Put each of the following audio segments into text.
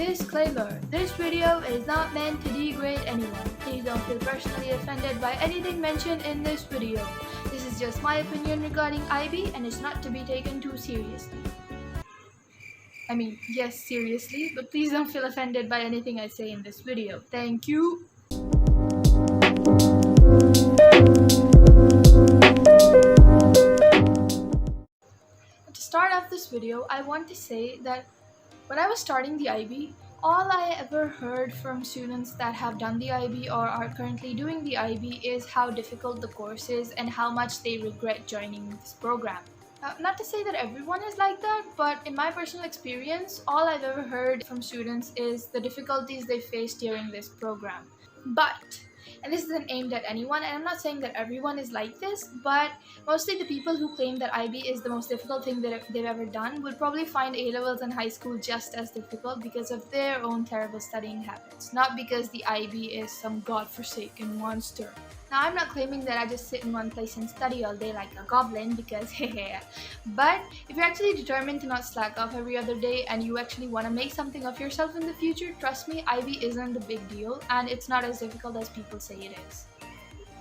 Disclaimer: this video is not meant to degrade anyone. Please don't feel personally offended by anything mentioned in this video. This is just my opinion regarding IB and it's not to be taken too seriously. I mean, yes, seriously, but please don't feel offended by anything I say in this video. Thank you. To start off this video, I want to say that when I was starting the IB, all I ever heard from students that have done the IB or are currently doing the IB is how difficult the course is and how much they regret joining this program. Not to say that everyone is like that, but in my personal experience, all I've ever heard from students is the difficulties they face during this program. And this isn't aimed at anyone, and I'm not saying that everyone is like this, but mostly the people who claim that IB is the most difficult thing that they've ever done would probably find A-levels in high school just as difficult because of their own terrible studying habits, not because the IB is some godforsaken monster. Now, I'm not claiming that I just sit in one place and study all day like a goblin because hehe. But if you're actually determined to not slack off every other day and you actually want to make something of yourself in the future, trust me, IB isn't a big deal and it's not as difficult as people say it is.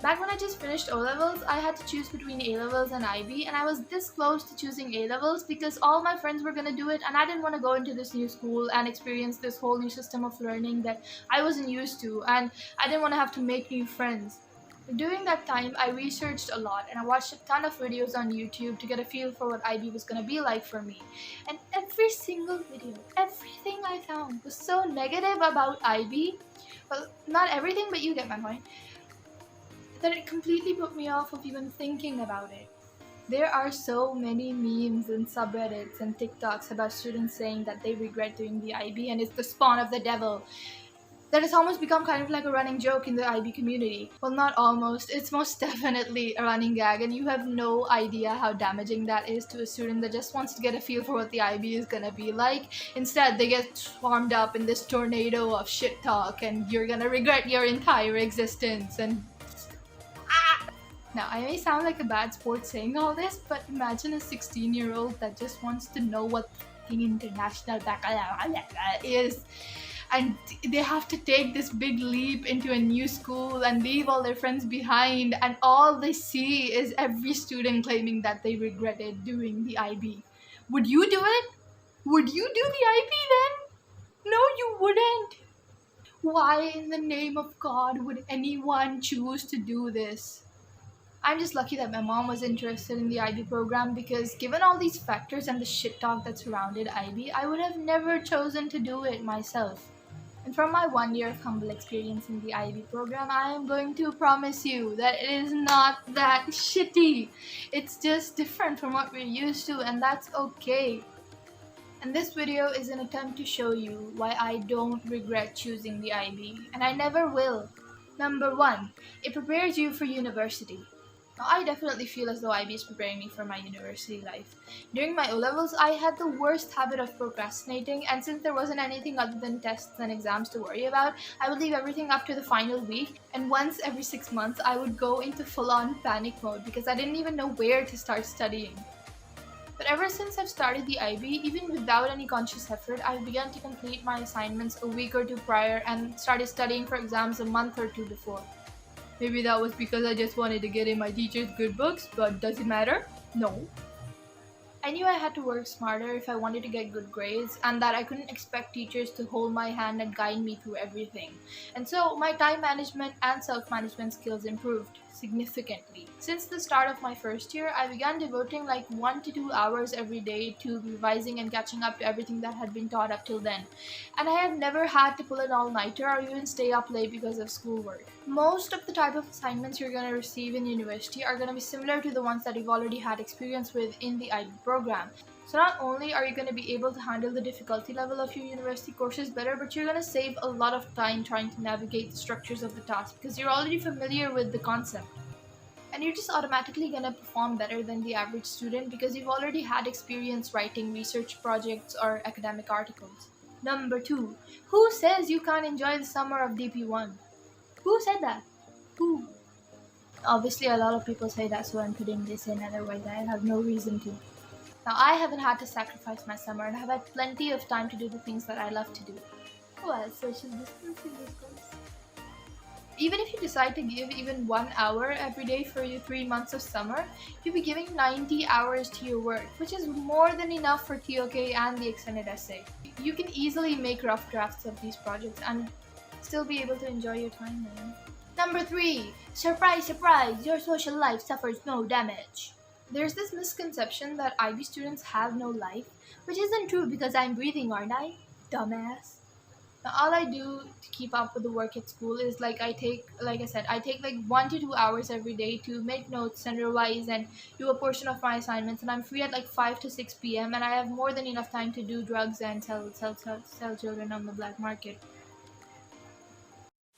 Back when I just finished O-levels, I had to choose between A-levels and IB, and I was this close to choosing A-levels because all my friends were gonna do it and I didn't want to go into this new school and experience this whole new system of learning that I wasn't used to, and I didn't want to have to make new friends. During that time, I researched a lot and I watched a ton of videos on YouTube to get a feel for what IB was going to be like for me. And every single video, everything I found was so negative about IB, well, not everything, but you get my point, that it completely put me off of even thinking about it. There are so many memes and subreddits and TikToks about students saying that they regret doing the IB and it's the spawn of the devil. That has almost become kind of like a running joke in the IB community. Well, not almost, it's most definitely a running gag, and you have no idea how damaging that is to a student that just wants to get a feel for what the IB is gonna be like. Instead, they get swarmed up in this tornado of shit talk and you're gonna regret your entire existence and Now, I may sound like a bad sport saying all this, but imagine a 16-year-old that just wants to know what fucking international baccalaureate is. And they have to take this big leap into a new school and leave all their friends behind, and all they see is every student claiming that they regretted doing the IB. Would you do it? Would you do the IB then? No, you wouldn't. Why in the name of God would anyone choose to do this? I'm just lucky that my mom was interested in the IB program because given all these factors and the shit talk that surrounded IB, I would have never chosen to do it myself. And from my 1 year of humble experience in the IB program, I am going to promise you that it is not that shitty. It's just different from what we're used to, and that's okay. And this video is an attempt to show you why I don't regret choosing the IB, and I never will. Number 1, it prepares you for university. Now, I definitely feel as though IB is preparing me for my university life. During my O-levels, I had the worst habit of procrastinating, and since there wasn't anything other than tests and exams to worry about, I would leave everything up to the final week, and once every 6 months, I would go into full-on panic mode because I didn't even know where to start studying. But ever since I've started the IB, even without any conscious effort, I've begun to complete my assignments a week or two prior and started studying for exams a month or two before. Maybe that was because I just wanted to get in my teacher's good books, but does it matter? No. I knew I had to work smarter if I wanted to get good grades, and that I couldn't expect teachers to hold my hand and guide me through everything. And so my time management and self-management skills improved significantly. Since the start of my first year, I began devoting like 1 to 2 hours every day to revising and catching up to everything that had been taught up till then. And I have never had to pull an all-nighter or even stay up late because of schoolwork. Most of the type of assignments you're going to receive in university are going to be similar to the ones that you've already had experience with in the IB program. So not only are you going to be able to handle the difficulty level of your university courses better, but you're going to save a lot of time trying to navigate the structures of the task because you're already familiar with the concept. And you're just automatically going to perform better than the average student because you've already had experience writing research projects or academic articles. Number 2, who says you can't enjoy the summer of DP1? Who said that? Who? Obviously, a lot of people say that, so I'm putting this in, otherwise I have no reason to. Now, I haven't had to sacrifice my summer and have had plenty of time to do the things that I love to do. Well, social distancing is good. Even if you decide to give even 1 hour every day for your 3 months of summer, you'll be giving 90 hours to your work, which is more than enough for TOK and the extended essay. You can easily make rough drafts of these projects and still be able to enjoy your time then. Number 3. Surprise, surprise, your social life suffers no damage. There's this misconception that IB students have no life, which isn't true because I'm breathing, aren't I? Dumbass. Now, all I do to keep up with the work at school is I take like 1 to 2 hours every day to make notes and revise and do a portion of my assignments. And I'm free at like 5 to 6 p.m. and I have more than enough time to do drugs and sell children on the black market.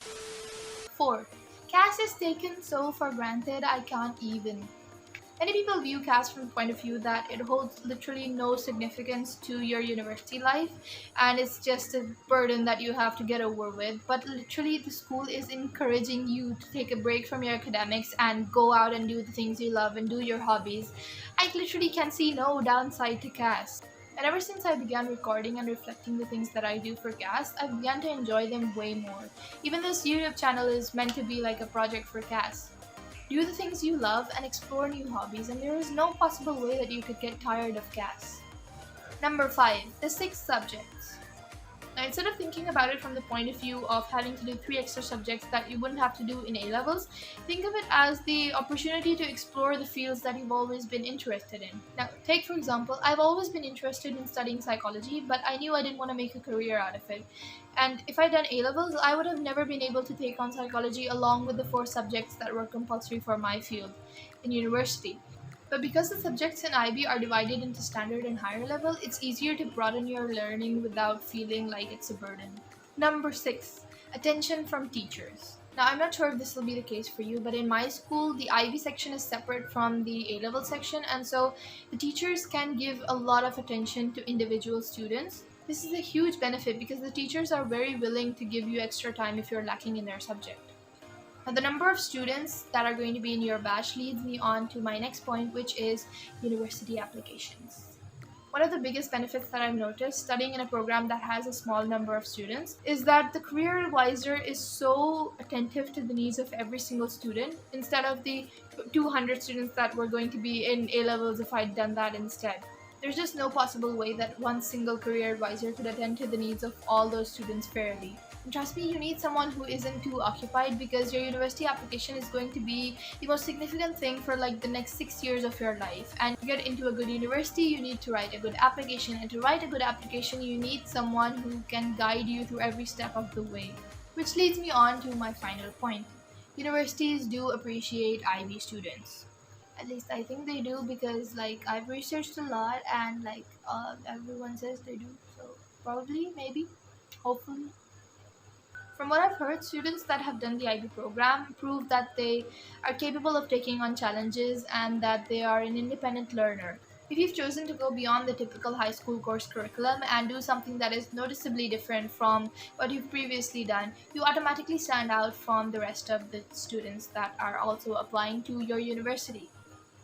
4. Cash is taken so for granted I can't even. Many people view cash from the point of view that it holds literally no significance to your university life and it's just a burden that you have to get over with. But literally, the school is encouraging you to take a break from your academics and go out and do the things you love and do your hobbies. I literally can see no downside to cash. And ever since I began recording and reflecting the things that I do for Cass, I began to enjoy them way more. Even this YouTube channel is meant to be like a project for Cass. Do the things you love and explore new hobbies, and there is no possible way that you could get tired of Cass. Number 5. The 6 subjects. Now, instead of thinking about it from the point of view of having to do 3 extra subjects that you wouldn't have to do in A levels, think of it as the opportunity to explore the fields that you've always been interested in. Now, take for example, I've always been interested in studying psychology, but I knew I didn't want to make a career out of it. And if I'd done A levels, I would have never been able to take on psychology along with the 4 subjects that were compulsory for my field in university. But because the subjects in IB are divided into standard and higher level, it's easier to broaden your learning without feeling like it's a burden. Number 6. Attention from teachers. Now, I'm not sure if this will be the case for you, but in my school, the IB section is separate from the A level section, and so the teachers can give a lot of attention to individual students. This is a huge benefit because the teachers are very willing to give you extra time if you're lacking in their subject. Now, the number of students that are going to be in your batch leads me on to my next point, which is university applications. One of the biggest benefits that I've noticed studying in a program that has a small number of students is that the career advisor is so attentive to the needs of every single student instead of the 200 students that were going to be in A levels if I'd done that instead. There's just no possible way that one single career advisor could attend to the needs of all those students fairly. And trust me, you need someone who isn't too occupied because your university application is going to be the most significant thing for like the next 6 years of your life. And to get into a good university, you need to write a good application. And to write a good application, you need someone who can guide you through every step of the way. Which leads me on to my final point. Universities do appreciate IB students. At least I think they do because like I've researched a lot and like everyone says they do. So probably, maybe, hopefully. From what I've heard, students that have done the IB program prove that they are capable of taking on challenges and that they are an independent learner. If you've chosen to go beyond the typical high school course curriculum and do something that is noticeably different from what you've previously done, you automatically stand out from the rest of the students that are also applying to your university.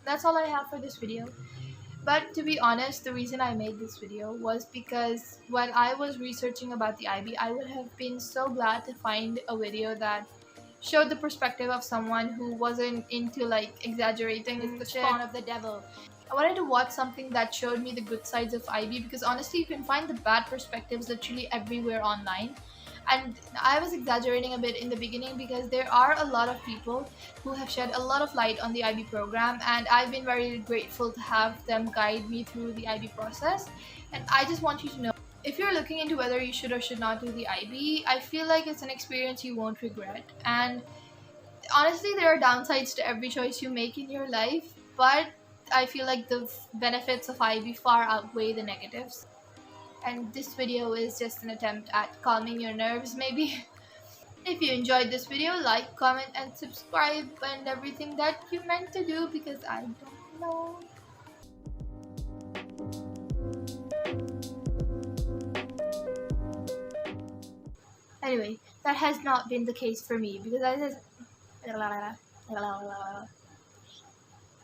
That's all I have for this video. But to be honest, the reason I made this video was because when I was researching about the IB, I would have been so glad to find a video that showed the perspective of someone who wasn't into like exaggerating. It's the spawn of the devil. I wanted to watch something that showed me the good sides of IB because honestly, you can find the bad perspectives literally everywhere online. And I was exaggerating a bit in the beginning because there are a lot of people who have shed a lot of light on the IB program, and I've been very grateful to have them guide me through the IB process. And I just want you to know, if you're looking into whether you should or should not do the IB, I feel like it's an experience you won't regret. And honestly, there are downsides to every choice you make in your life, but I feel like the benefits of IB far outweigh the negatives. And this video is just an attempt at calming your nerves maybe. If you enjoyed this video, like, comment and subscribe and everything that you meant to do because I don't know. Anyway, that has not been the case for me because I just